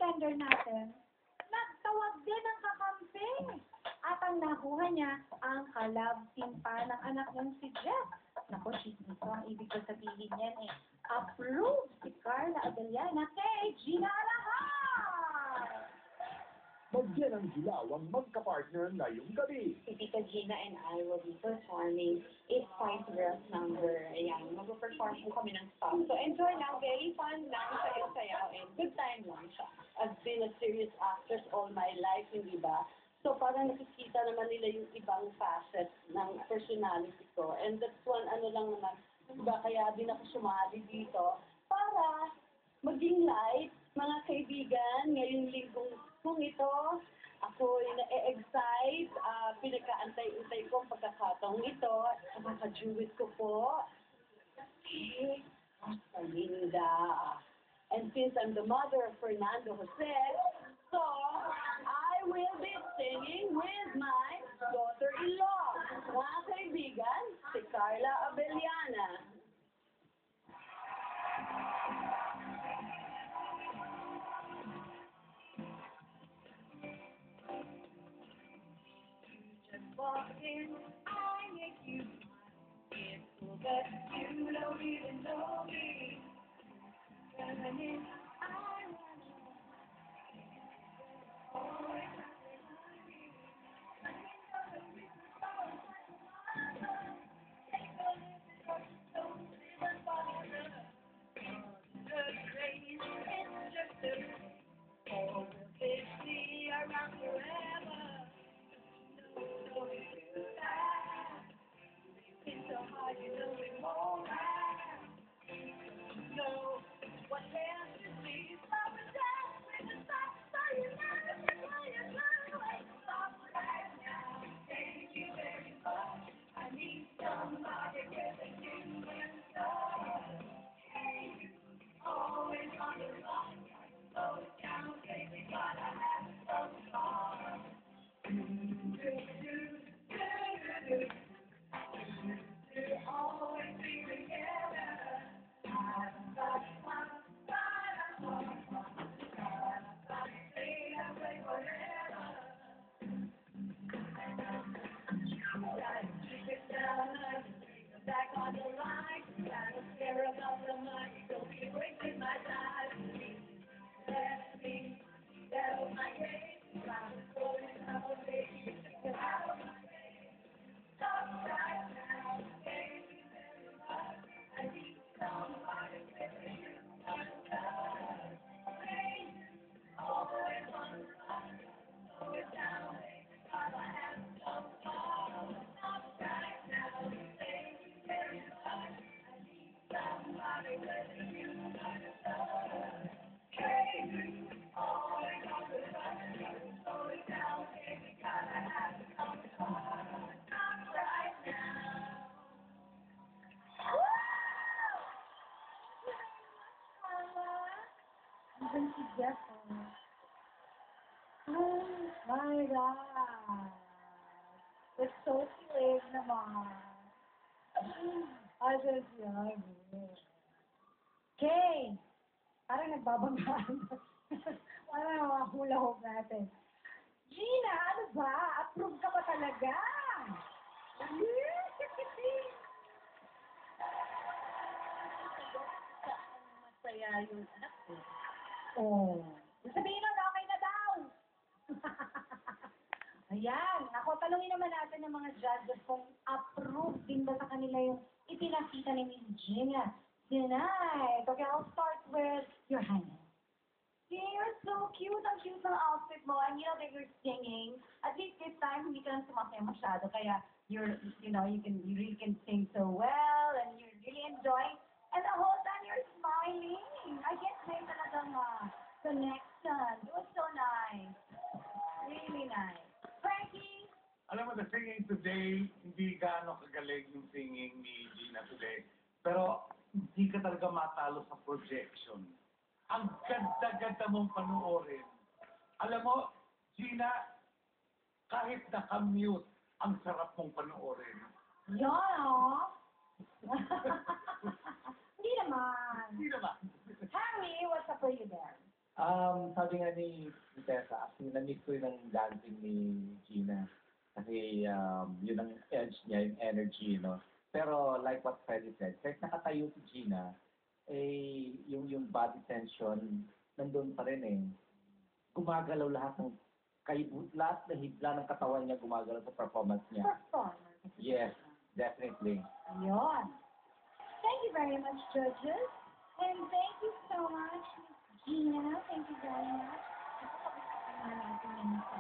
bartender natin, nagtawag din ng kakampi. At ang nakuha niya, ang kalab timpa ng anak niyang si Jeff. Naku, chismiso, ang ibig ko sabihin yan eh. Approve si Carla Abellana kay Gina Alahar! Magyan ang hilaw ang magka-partner ngayong gabi. Si Tita Gina and I will be performing It's Spice Girls number. Ayan, mag-perform po kami ng song. So enjoy lang, very fun lang, sayaw-sayaw, and good time lang siya. I've been a serious actress all my life, hindi ba? So parang nakikita naman nila yung ibang facet ng personality ko. And that's one, ano lang naman, diba, kaya din ako sumali dito para maging light, mga kaibigan, ngayong linggong kung ito, ako na-excite, pinagkaantay-antay ko ang pagkakataong ito, nakaka-duet ko po, si Rosalinda. And since I'm the mother of Fernando Jose, so I will be singing with my daughter-in-law, mga kaibigan, si Carla Abellana. Walk in, I make you smile. It's cool, but you don't even know me. Coming in, I want you. Always behind me. I think of the reason for it, like a mother. Take a little, don't even bother. The grace is just a grace. Oh, will they see around forever? It's so hard, you know it won't last. No, what can you see? Stop and dance with the stop, so you never can play it away. Stop right now, thank you very much. I need somebody with a human touch. Hey, you, always on the run. Slow it down, baby, gotta have some fun. Always be together. Back on the line, gotta care about the money. Don't be wasting my time. Let me settle my case. I'm going out, baby. Get out of my way. Stop right now. Thank you very much. I need somebody with a human touch. Hey, always on the run. Slow it down, baby. Gotta have some fun. Stop right now. Thank you very much. I need somebody with a human touch. Hey, always on the run. Slow it down, baby. Gotta have some fun. Stop right now. Even si Jeff, oh my God. It's so sweet naman. I just love it. Kay, parang nagbabanggaan. Parang mga hula-hoop natin. Gina, ano ba? Approve ka ba talaga? Masaya yung anak ko. Oh. Sabihin nun, okay na daw. Ayan. Ako, talungin naman natin ng mga judges kung approve din ba sa kanila yung ipinakita ni Miss Gina tonight. Okay, I'll start with your hand. Yeah, you're so cute. Ang cute ng outfit mo. And you know that you're singing. At least this time, hindi ka lang sumasaya masyado. Kaya, you really can sing so well. And you're really enjoying. And the whole time, you're smiling. I guess may talagang connection. It was so nice. Really nice. Frankie! Alam mo, the singing today, hindi gaano kagaling yung singing ni Gina today. Pero, hindi ka talaga matalo sa projection. Ang ganda-ganda mong panuorin. Alam mo, Gina, kahit naka-mute, ang sarap mong panuorin. Yan, oh. Hindi naman. Hindi naman. Harry, what's up for you there? Sabi nga ni Tessa, actually na-miss ko yung dancing ni Gina. Kasi yun ang edge niya, yung energy, no? Pero like what Freddy said, kahit nakatayo si Gina, yung body tension, nandun pa rin eh. Gumagalaw lahat lahat na hibla ng katawan niya gumagalaw sa performance niya. Performance. Yes, definitely. Ayun. Thank you very much, judges. And thank you so much, Miss Gina. Thank you very much. Ito, pag-usapan na natin yung sa